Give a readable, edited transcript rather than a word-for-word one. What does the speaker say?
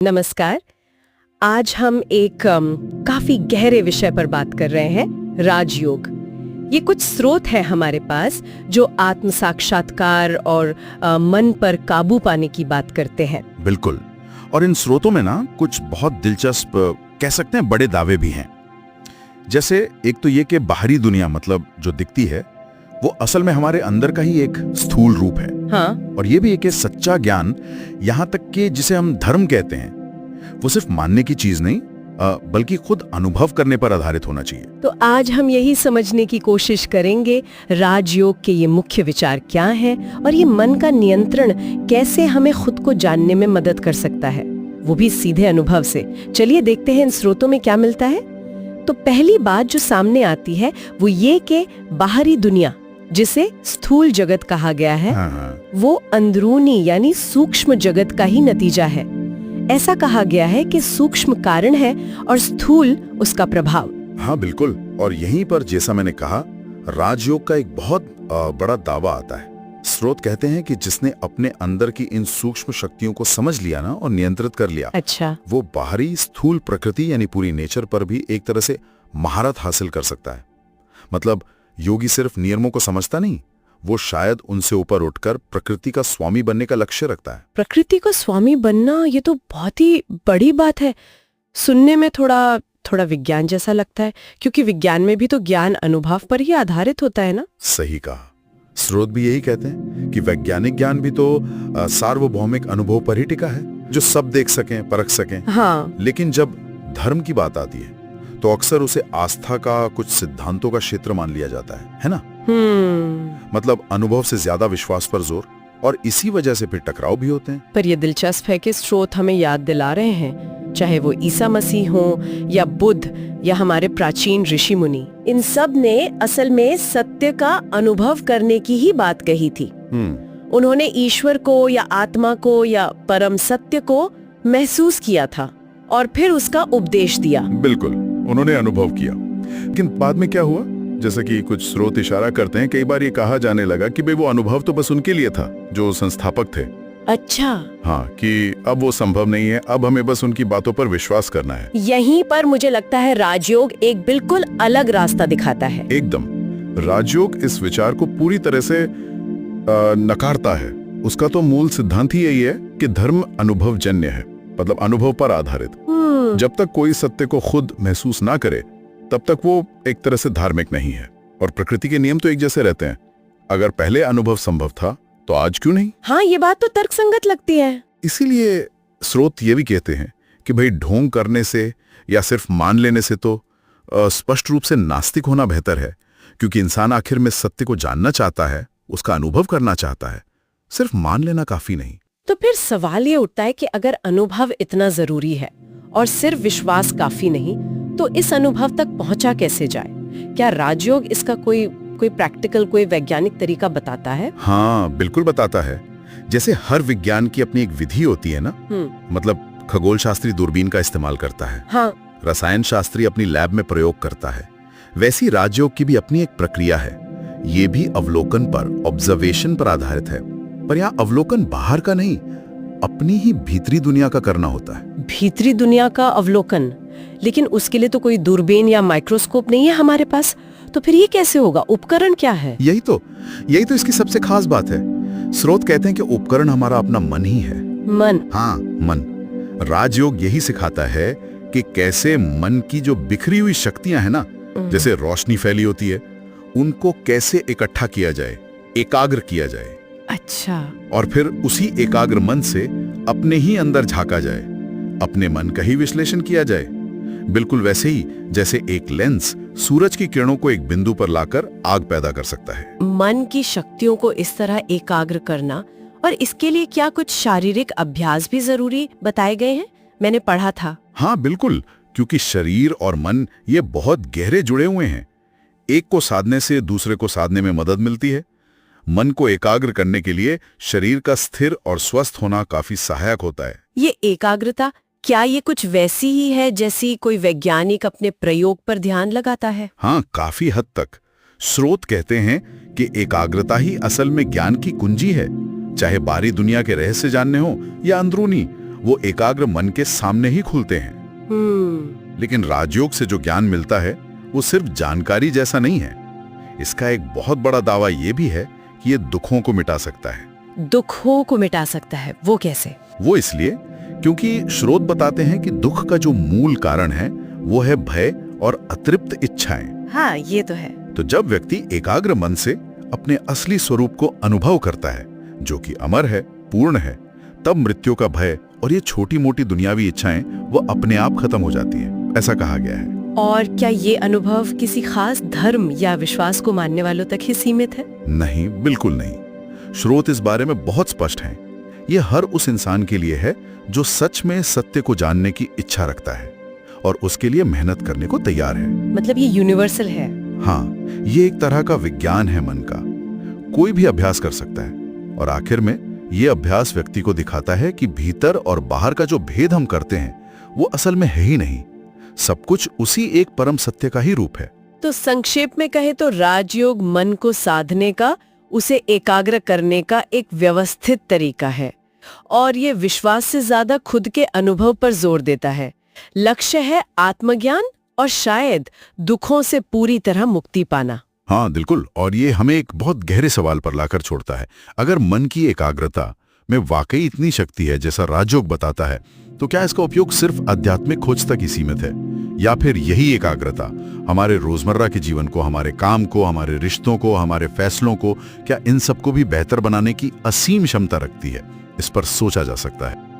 नमस्कार। आज हम एक काफी गहरे विषय पर बात कर रहे हैं, राजयोग। ये कुछ स्रोत है हमारे पास जो आत्म साक्षात्कार और मन पर काबू पाने की बात करते हैं। बिल्कुल। और इन स्रोतों में ना कुछ बहुत दिलचस्प कह सकते हैं बड़े दावे भी हैं। जैसे एक तो ये कि बाहरी दुनिया मतलब जो दिखती है वो असल में हमारे अंदर का ही एक स्थूल रूप है। हाँ। और ये भी एक सच्चा ज्ञान, यहाँ तक कि जिसे हम धर्म कहते हैं, वो सिर्फ मानने की चीज नहीं बल्कि खुद अनुभव करने पर आधारित होना चाहिए। तो आज हम यही समझने की कोशिश करेंगे राजयोग के ये मुख्य विचार क्या हैं और ये मन का नियंत्रण कैसे हमें खुद को जानने में मदद कर सकता है, वो भी सीधे अनुभव से। चलिए देखते हैं इन स्रोतों में क्या मिलता है। तो पहली बात जो सामने आती है वो ये कि बाहरी दुनिया, जिसे स्थूल जगत कहा गया है, वो अंदरूनी यानी सूक्ष्म जगत का ही नतीजा है। ऐसा कहा गया है कि सूक्ष्म कारण है और स्थूल उसका प्रभाव। हाँ बिल्कुल। और यहीं पर जैसा मैंने कहा, राजयोग का एक बहुत बड़ा दावा आता है। स्रोत कहते हैं कि जिसने अपने अंदर की इन सूक्ष्म शक्तियों को समझ लिया ना और नियंत्रित कर लिया, अच्छा, वो बाहरी स्थूल प्रकृति यानी पूरी नेचर पर भी एक तरह से महारत हासिल कर सकता है। मतलब योगी सिर्फ नियमों को समझता नहीं, वो शायद उनसे ऊपर उठकर प्रकृति का स्वामी बनने का लक्ष्य रखता है। प्रकृति का स्वामी बनना, ये तो बहुत ही बड़ी बात है। सुनने में थोड़ा विज्ञान जैसा लगता है, क्योंकि विज्ञान में भी तो ज्ञान अनुभव पर ही आधारित होता है ना। सही कहा। स्रोत भी यही कहते हैं कि वैज्ञानिक ज्ञान भी तो सार्वभौमिक अनुभव पर ही टिका है, जो सब देख सकें, परख सकें। हाँ। लेकिन जब धर्म की बात आती है तो अक्सर उसे आस्था का, कुछ सिद्धांतों का क्षेत्र मान लिया जाता है ना। मतलब अनुभव से ज्यादा विश्वास पर जोर, और इसी वजह से फिर टकराव भी होते हैं। पर यह दिलचस्प है कि स्रोत हमें याद दिला रहे हैं, चाहे वो ईसा मसीह हो या बुद्ध या हमारे प्राचीन ऋषि मुनि, इन सब ने असल में सत्य का अनुभव करने की ही बात कही थी। उन्होंने ईश्वर को या आत्मा को या परम सत्य को महसूस किया था और फिर उसका उपदेश दिया। बिल्कुल, उन्होंने अनुभव किया। लेकिन बाद में क्या हुआ? जैसा कि कुछ स्रोत इशारा करते हैं, कई बार ये कहा जाने लगा कि भाई वो अनुभव तो बस उनके लिए था जो संस्थापक थे। अच्छा। हाँ, कि अब वो संभव नहीं है, अब हमें बस उनकी बातों पर विश्वास करना है। यहीं पर मुझे लगता है राजयोग एक बिल्कुल अलग रास्ता दिखाता है। एकदम। राजयोग इस विचार को पूरी तरह से नकारता है। उसका तो मूल सिद्धांत ही यही है कि धर्म अनुभवजन्य है, मतलब अनुभव पर आधारित। जब तक कोई सत्य को खुद महसूस ना करे तब तक वो एक तरह से धार्मिक नहीं है। और प्रकृति के नियम तो एक जैसे रहते हैं। अगर पहले अनुभव संभव था तो आज क्यों नहीं? हाँ, ये बात तो तर्कसंगत लगती है। इसीलिए स्रोत ये भी कहते हैं कि भाई ढोंग करने से या सिर्फ मान लेने से तो स्पष्ट रूप से नास्तिक होना बेहतर है, क्योंकि इंसान आखिर में सत्य को जानना चाहता है, उसका अनुभव करना चाहता है। सिर्फ मान लेना काफी नहीं। तो फिर सवाल ये उठता है कि अगर अनुभव इतना जरूरी है और सिर्फ विश्वास काफी नहीं, तो इस अनुभव तक पहुंचा कैसे जाए? क्या राजयोग इसका कोई प्रैक्टिकल, कोई वैज्ञानिक तरीका बताता है? हाँ बिल्कुल बताता है। जैसे हर विज्ञान की अपनी एक विधि होती है ना। मतलब खगोल शास्त्री दूरबीन का इस्तेमाल करता है। हाँ। रसायन शास्त्री अपनी लैब में प्रयोग करता है। वैसी राजयोग की भी अपनी एक प्रक्रिया है। ये भी अवलोकन पर, ऑब्जर्वेशन पर आधारित है। पर यहाँ अवलोकन बाहर का नहीं, अपनी ही भीतरी दुनिया का करना होता है। भीतरी दुनिया का अवलोकन? लेकिन उसके लिए तो कोई दूरबीन या माइक्रोस्कोप नहीं है हमारे पास, तो फिर ये कैसे होगा? उपकरण क्या है? यही तो इसकी सबसे खास बात है। स्रोत कहते हैं कि उपकरण हमारा अपना मन ही है। मन? हाँ, मन। राजयोग यही सिखाता है कि कैसे मन की जो बिखरी हुई शक्तियां हैं ना, जैसे रोशनी फैली होती है, उनको कैसे इकट्ठा किया जाए, एकाग्र किया जाए। अच्छा। और फिर उसी एकाग्र मन से अपने ही अंदर झांका जाए, अपने मन का ही विश्लेषण किया जाए। बिल्कुल वैसे ही जैसे एक लेंस सूरज की किरणों को एक बिंदु पर लाकर आग पैदा कर सकता है। मन की शक्तियों को इस तरह एकाग्र करना, और इसके लिए क्या कुछ शारीरिक अभ्यास भी जरूरी बताए गए हैं? मैंने पढ़ा था। हाँ बिल्कुल, क्योंकि शरीर और मन ये बहुत गहरे जुड़े हुए हैं। एक को साधने से दूसरे को साधने में मदद मिलती है। मन को एकाग्र करने के लिए शरीर का स्थिर और स्वस्थ होना काफी सहायक होता है। ये एकाग्रता, क्या ये कुछ वैसी ही है जैसी कोई वैज्ञानिक अपने प्रयोग पर ध्यान लगाता है? हाँ, काफी हद तक। स्रोत कहते हैं कि एकाग्रता ही असल में ज्ञान की कुंजी है। चाहे बाहरी दुनिया के रहस्य जानने हो या अंदरूनी, वो एकाग्र मन के सामने ही खुलते हैं। लेकिन राजयोग से जो ज्ञान मिलता है वो सिर्फ जानकारी जैसा नहीं है। इसका एक बहुत बड़ा दावा ये भी है कि ये दुखों को मिटा सकता है। दुखों को मिटा सकता है? वो कैसे? वो इसलिए क्योंकि स्रोत बताते हैं कि दुख का जो मूल कारण है वो है भय और अतृप्त इच्छाएं। हाँ, ये तो है। तो जब व्यक्ति एकाग्र मन से अपने असली स्वरूप को अनुभव करता है, जो कि अमर है, पूर्ण है, तब मृत्यु का भय और ये छोटी मोटी दुनियावी इच्छाएं वो अपने आप खत्म हो जाती हैं, ऐसा कहा गया है। और क्या ये अनुभव किसी खास धर्म या विश्वास को मानने वालों तक ही सीमित है? नहीं, बिल्कुल नहीं। स्रोत इस बारे में बहुत स्पष्ट हैं। ये हर उस इंसान के लिए है जो सच में सत्य को जानने की इच्छा रखता है और उसके लिए मेहनत करने को तैयार है। मतलब ये यूनिवर्सल है? हाँ, ये एक तरह का विज्ञान है मन का। कोई भी अभ्यास कर सकता है और आखिर में ये अभ्यास व्यक्ति को दिखाता है कि भीतर और बाहर का जो भेद हम करते हैं वो असल में है ही नहीं। सब कुछ उसी एक परम सत्य का ही रूप है। तो संक्षेप में कहे तो राजयोग मन को साधने का, उसे एकाग्र करने का एक व्यवस्थित तरीका है और ये विश्वास से ज्यादा खुद के अनुभव पर जोर देता है। लक्ष्य है आत्मज्ञान और शायद दुखों से पूरी तरह मुक्ति पाना। हाँ बिल्कुल, और ये हमें एक बहुत गहरे सवाल पर लाकर छोड़ता है। अगर मन की एकाग्रता में वाकई इतनी शक्ति है जैसा राजयोग बताता है, तो क्या इसका उपयोग सिर्फ आध्यात्मिक खोज तक ही सीमित है, या फिर यही एकाग्रता हमारे रोजमर्रा के जीवन को, हमारे काम को, हमारे रिश्तों को, हमारे फैसलों को, क्या इन सबको भी बेहतर बनाने की असीम क्षमता रखती है? इस पर सोचा जा सकता है।